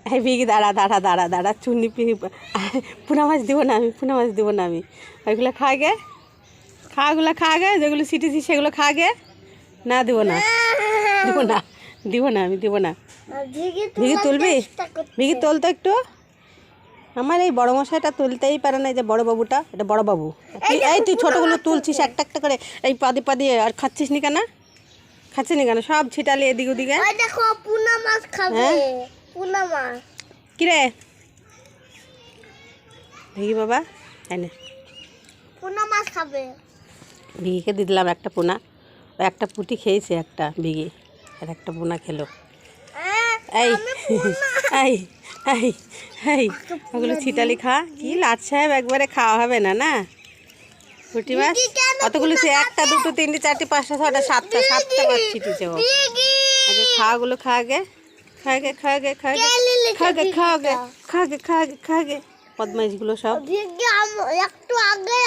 এই বিগি দাঁড়া দাঁড়া দাঁড়া দাঁড়া চুন্নি পিনি পুনা মাছ দিব না আমি, পুনা মাছ দিব না আমি। ওইগুলো খা গে, খাওয়াগুলো খা গে, যেগুলো সিটিছি সেগুলো খা গে। না দিব না, দিব না, দিব না, আমি দিব না। ভিগি তুলবি? ভিগি তোল তো একটু। আমার এই বড় মশাইটা তুলতেই পারে না, এই যে বড় বাবুটা, এটা বড় বাবু। এই তুই ছোটোগুলো তুলছিস একটা একটা করে, এই পাদি পাদি, আর খাচ্ছিস নি কেন? খাচ্ছিস নি কেন? সব ছিটালি এদিক ওদিকে। দেখো পুনা মাছ খাবে, পুনা মাছ। কিরে ভিগি বাবা, এনে পুনা মাছ খাবে। ভিগিকে দিয়ে দিলাম একটা পোনা। ও একটা পুঁটি খেয়েছে একটা ভিগি, আর একটা পোনা খেলো। এই এই এই এই ওগুলো ছিটালি খা। কি লাট সাহেব, একবারে খাওয়া হবে না না পুঁটি মাছ? অতগুলো সে একটা দুটো তিনটে চারটে পাঁচটা ছটা সাতটা সাতটা মাছ ছিটিছে ও। আগে খাওয়াগুলো খা গে, খা গে, খা গে, খা গে, খা গে, খা গে, খা গে, খা গে, খা গে, বদমাইশগুলো সব। একটু আগে